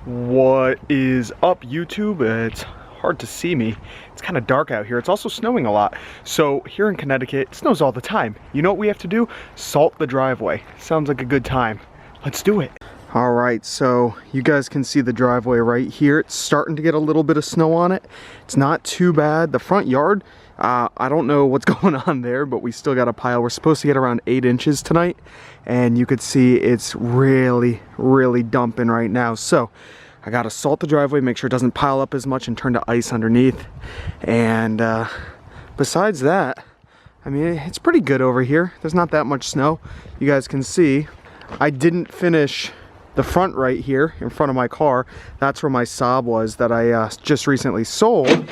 What is up, YouTube? It's hard to see me. It's kind of dark out here. It's also snowing a lot. So here in Connecticut, it snows all the time. You know what we have to do? Salt the driveway. Sounds like a good time. Let's do it. All right, so you guys can see the driveway right here. It's starting to get a little bit of snow on it. It's not too bad. The front yard, I don't know what's going on there, but we still got a pile. We're supposed to get around 8 inches tonight, and you could see it's really dumping right now. So I gotta salt the driveway, make sure it doesn't pile up as much and turn to ice underneath. And besides that, I mean, it's pretty good over here. There's not that much snow. You guys can see I didn't finish the front right here in front of my car. That's where my Saab was that I just recently sold,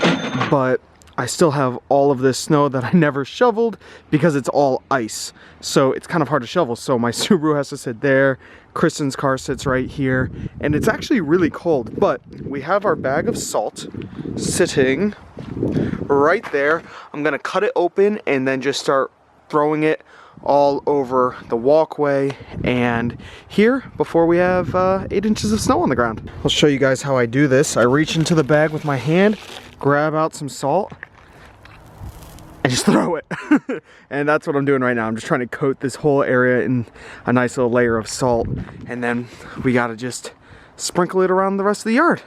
but I still have all of this snow that I never shoveled because it's all ice. So it's kind of hard to shovel. So my Subaru has to sit there. Kristen's car sits right here. And it's actually really cold, but we have our bag of salt sitting right there. I'm gonna cut it open and then just start throwing it all over the walkway and here before we have 8 inches of snow on the ground. I'll show you guys how I do this. I reach into the bag with my hand, grab out some salt, and just throw it. And that's what I'm doing right now. I'm just trying to coat this whole area in a nice little layer of salt, and then we gotta just sprinkle it around the rest of the yard.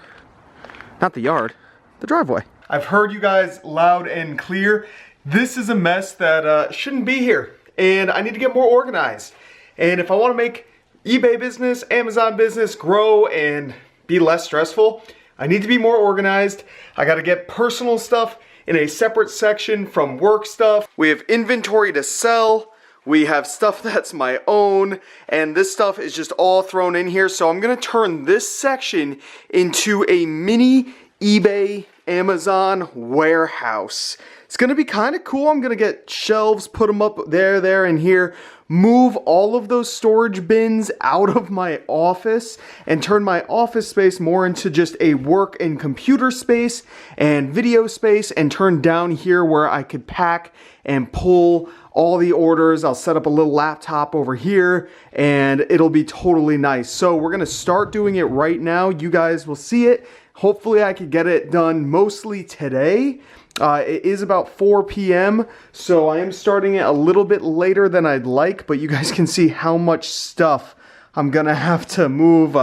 Not the yard, the driveway. I've heard you guys loud and clear. This is a mess that shouldn't be here, and I need to get more organized. And if I want to make eBay business, Amazon business grow and be less stressful, I need to be more organized. I got to get personal stuff in a separate section from work stuff. We have inventory to sell. We have stuff that's my own, and this stuff is just all thrown in here. So I'm gonna turn this section into a mini eBay, Amazon warehouse. It's gonna be kind of cool. I'm gonna get shelves, put them up there, and here. Move all of those storage bins out of my office and turn my office space more into just a work and computer space and video space, and turn down here where I could pack and pull all the orders. I'll set up a little laptop over here and it'll be totally nice. So we're gonna start doing it right now. You guys will see it. Hopefully I could get it done mostly today. It is about 4 p.m. so I am starting it a little bit later than I'd like, but you guys can see how much stuff I'm gonna have to move.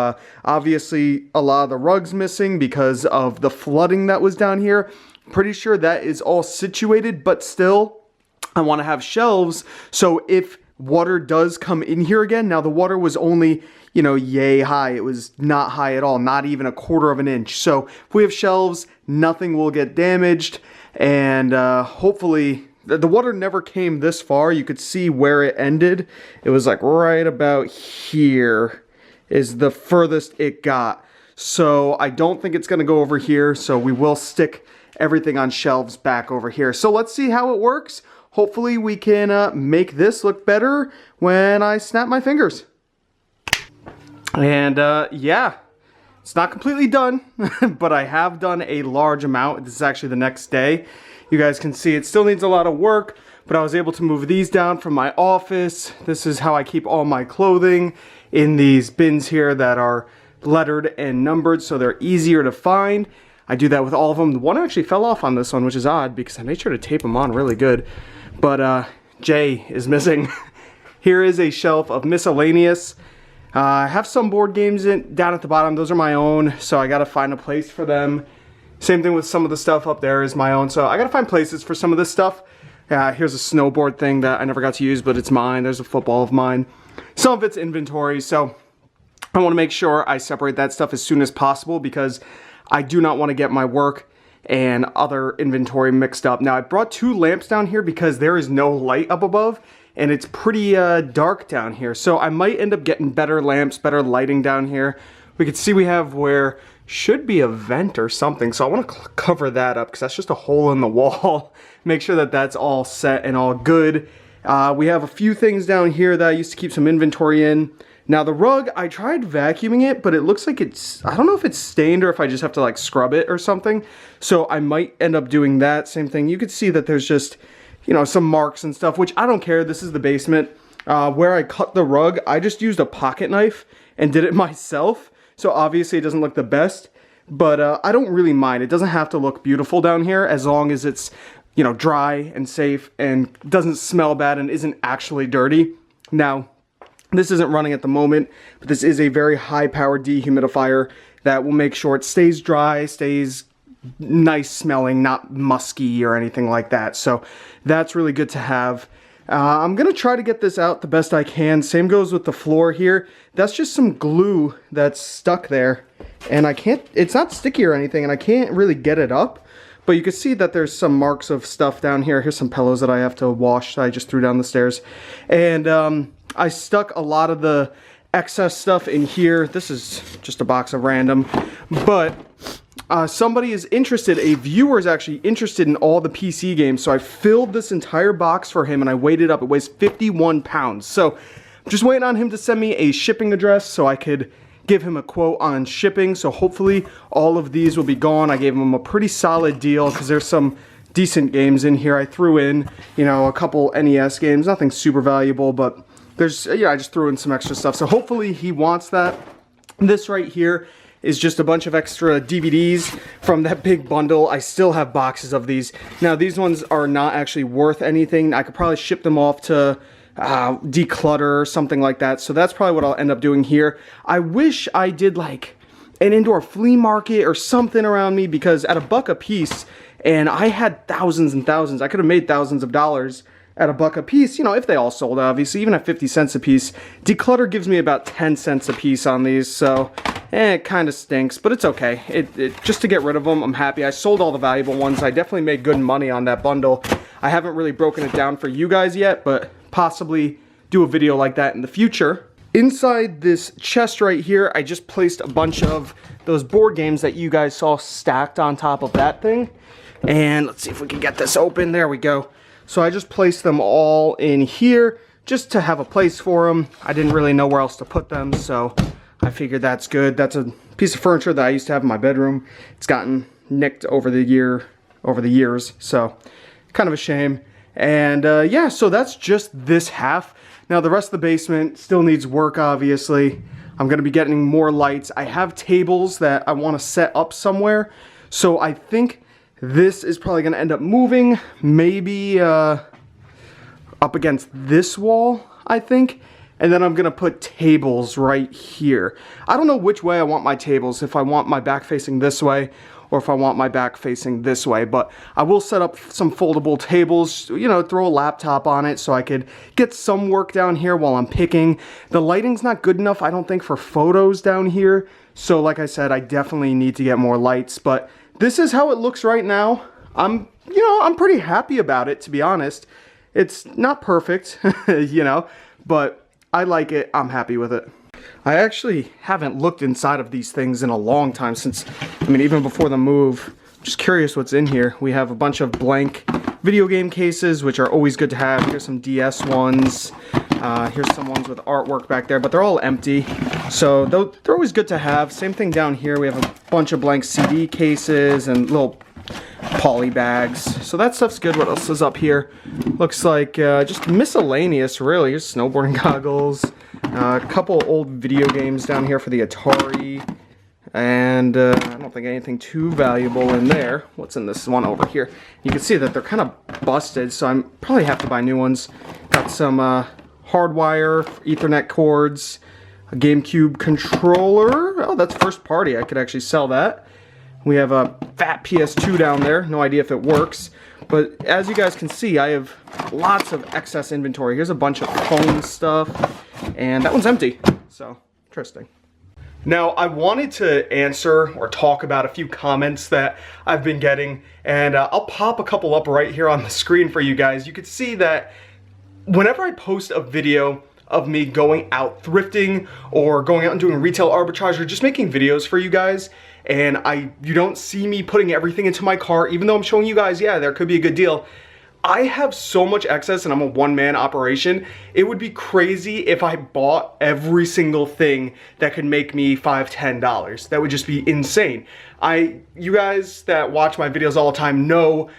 Obviously a lot of the rugs missing because of the flooding that was down here. Pretty sure that is all situated, but still I want to have shelves so if water does come in here again. Now the water was only, you know, yay high. It was not high at all, not even 1/4 of an inch. So if we have shelves, nothing will get damaged. And hopefully, the water never came this far. You could see where it ended. It was like right about here is the furthest it got. So I don't think it's gonna go over here. So we will stick everything on shelves back over here. So let's see how it works. Hopefully we can make this look better when I snap my fingers. And yeah, it's not completely done, but I have done a large amount. This is actually the next day. You guys can see it still needs a lot of work, but I was able to move these down from my office. This is how I keep all my clothing in these bins here that are lettered and numbered so they're easier to find. I do that with all of them. The one actually fell off on this one, which is odd because I made sure to tape them on really good. But Jay is missing. Here is a shelf of miscellaneous. I have some board games down at the bottom. Those are my own, so I gotta find a place for them. Same thing with some of the stuff up there is my own, so I gotta find places for some of this stuff. Here's a snowboard thing that I never got to use, but it's mine. There's a football of mine. Some of it's inventory, so I wanna make sure I separate that stuff as soon as possible because I do not wanna get my work and other inventory mixed up. Now I brought 2 lamps down here because there is no light up above and it's pretty dark down here. So I might end up getting better lamps, better lighting down here. We can see we have where should be a vent or something. So I want to cover that up because that's just a hole in the wall. Make sure that that's all set and all good. We have a few things down here that I used to keep some inventory in. Now the rug, I tried vacuuming it, but it looks like it's, I don't know if it's stained or if I just have to like scrub it or something. So I might end up doing that. Same thing. You could see that there's just, you know, some marks and stuff, which I don't care. This is the basement. Where I cut the rug, I just used a pocket knife and did it myself. so obviously it doesn't look the best, but I don't really mind. It doesn't have to look beautiful down here as long as it's, you know, dry and safe and doesn't smell bad and isn't actually dirty. Now, this isn't running at the moment, but this is a very high-powered dehumidifier that will make sure it stays dry, stays nice smelling, not musky or anything like that. So that's really good to have. I'm gonna try to get this out the best I can. Same goes with the floor here. That's just some glue that's stuck there, and I can't, it's not sticky or anything, and I can't really get it up. But you can see that there's some marks of stuff down here. Here's some pillows that I have to wash that I just threw down the stairs. And I stuck a lot of the excess stuff in here. This is just a box of random, but somebody is interested, a viewer is actually interested in all the PC games, so I filled this entire box for him and I weighed it up. It weighs 51 pounds. So I'm just waiting on him to send me a shipping address so I could give him a quote on shipping. So hopefully all of these will be gone. I gave him a pretty solid deal because there's some decent games in here. I threw in, you know, a couple NES games, nothing super valuable, but there's, yeah, I just threw in some extra stuff. So hopefully he wants that. This right here is just a bunch of extra DVDs from that big bundle. I still have boxes of these. Now, these ones are not actually worth anything. I could probably ship them off to Declutter or something like that. So that's probably what I'll end up doing here. I wish I did like an indoor flea market or something around me, because at $1 a piece, and I had thousands and thousands, I could have made thousands of dollars at $1 a piece, you know, if they all sold, obviously, even at 50 cents a piece. Declutter gives me about 10 cents a piece on these, so it kind of stinks, but it's okay. Just to get rid of them, I'm happy. I sold all the valuable ones. I definitely made good money on that bundle. I haven't really broken it down for you guys yet, but possibly do a video like that in the future. Inside this chest right here, I just placed a bunch of those board games that you guys saw stacked on top of that thing. And let's see if we can get this open. There we go. So I just placed them all in here just to have a place for them. I didn't really know where else to put them, so I figured that's good. That's a piece of furniture that I used to have in my bedroom. It's gotten nicked over the years, so kind of a shame. And yeah, so that's just this half. Now the rest of the basement still needs work, obviously. I'm gonna be getting more lights. I have tables that I want to set up somewhere, so I think this is probably gonna end up moving, maybe up against this wall, I think. And then I'm gonna put tables right here. I don't know which way I want my tables, if I want my back facing this way or if I want my back facing this way, but I will set up some foldable tables, you know, throw a laptop on it so I could get some work down here while I'm picking. The lighting's not good enough, I don't think, for photos down here. So like I said, I definitely need to get more lights, but this is how it looks right now. I'm pretty happy about it, to be honest. It's not perfect, you know, but I like it. I'm happy with it. I actually haven't looked inside of these things in a long time, since, I mean, even before the move. I'm just curious what's in here. We have a bunch of blank video game cases, which are always good to have. Here's some DS ones. Here's some ones with artwork back there, but they're all empty. So they're always good to have. Same thing down here. We have a bunch of blank CD cases and little poly bags. So that stuff's good. What else is up here? Looks like just miscellaneous, really. Here's snowboarding goggles. A couple old video games down here for the Atari. And I don't think anything too valuable in there. What's in this one over here? You can see that they're kind of busted, so I probably have to buy new ones. Got some hardwire, Ethernet cords, a GameCube controller. Oh, that's first party. I could actually sell that. We have a fat PS2 down there. No idea if it works. But as you guys can see, I have lots of excess inventory. Here's a bunch of phone stuff. And that one's empty. So, interesting. Now, I wanted to answer or talk about a few comments that I've been getting, and I'll pop a couple up right here on the screen for you guys. You can see that whenever I post a video of me going out thrifting or going out and doing retail arbitrage or just making videos for you guys, and you don't see me putting everything into my car, even though I'm showing you guys, yeah, there could be a good deal. I have so much excess and I'm a one-man operation. It would be crazy if I bought every single thing that could make me $5, $10. That would just be insane. You guys that watch my videos all the time know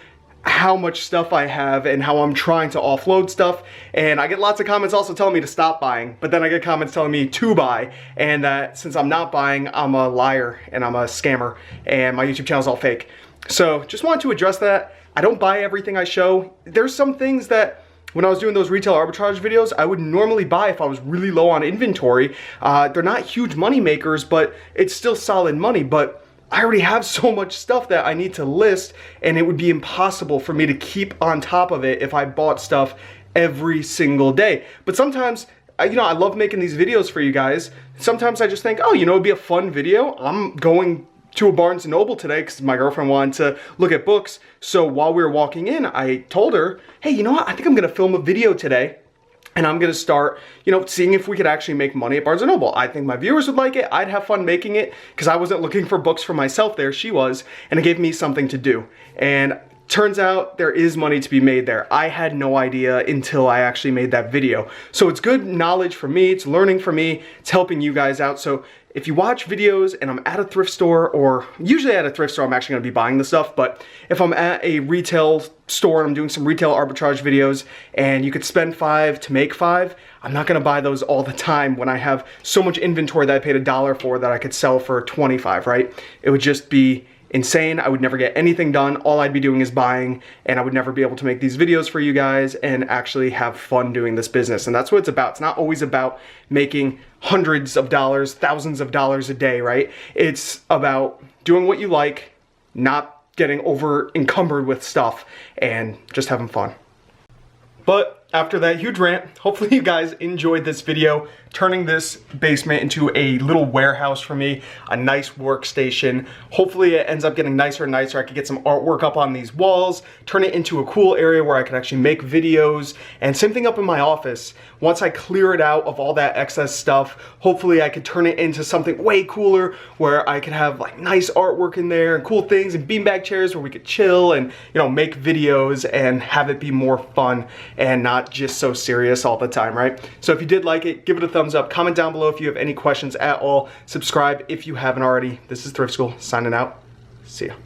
how much stuff I have and how I'm trying to offload stuff. And I get lots of comments also telling me to stop buying, but then I get comments telling me to buy, and that since I'm not buying, I'm a liar and I'm a scammer and my YouTube channel is all fake. So just wanted to address that. I don't buy everything I show. There's some things that when I was doing those retail arbitrage videos, I would normally buy if I was really low on inventory. They're not huge money makers, but it's still solid money. But I already have so much stuff that I need to list, and it would be impossible for me to keep on top of it if I bought stuff every single day. But sometimes, I love making these videos for you guys. Sometimes I just think, oh, it'd be a fun video. I'm going to a Barnes & Noble today because my girlfriend wanted to look at books. So while we were walking in, I told her, hey, you know what? I think I'm gonna film a video today, and I'm gonna start, seeing if we could actually make money at Barnes & Noble. I think my viewers would like it. I'd have fun making it because I wasn't looking for books for myself there. She was, and it gave me something to do. And turns out there is money to be made there. I had no idea until I actually made that video. So it's good knowledge for me, it's learning for me, it's helping you guys out. So if you watch videos and I'm at a thrift store, or usually at a thrift store I'm actually gonna be buying the stuff, but if I'm at a retail store and I'm doing some retail arbitrage videos and you could spend $5 to make $5, I'm not gonna buy those all the time when I have so much inventory that I paid $1 for that I could sell for $25, right? It would just be insane. I would never get anything done. All I'd be doing is buying, and I would never be able to make these videos for you guys and actually have fun doing this business. And that's what it's about. It's not always about making hundreds of dollars, thousands of dollars a day, right? It's about doing what you like, not getting over encumbered with stuff, and just having fun. But after that huge rant, hopefully you guys enjoyed this video, turning this basement into a little warehouse for me, a nice workstation. Hopefully it ends up getting nicer and nicer. I could get some artwork up on these walls, turn it into a cool area where I can actually make videos, and same thing up in my office. Once I clear it out of all that excess stuff, hopefully I could turn it into something way cooler where I could have like nice artwork in there and cool things and beanbag chairs where we could chill and make videos and have it be more fun and not just so serious all the time, right? So if you did like it, give it a thumbs up, comment down below if you have any questions at all, subscribe if you haven't already. This is Thrift School signing out. See ya.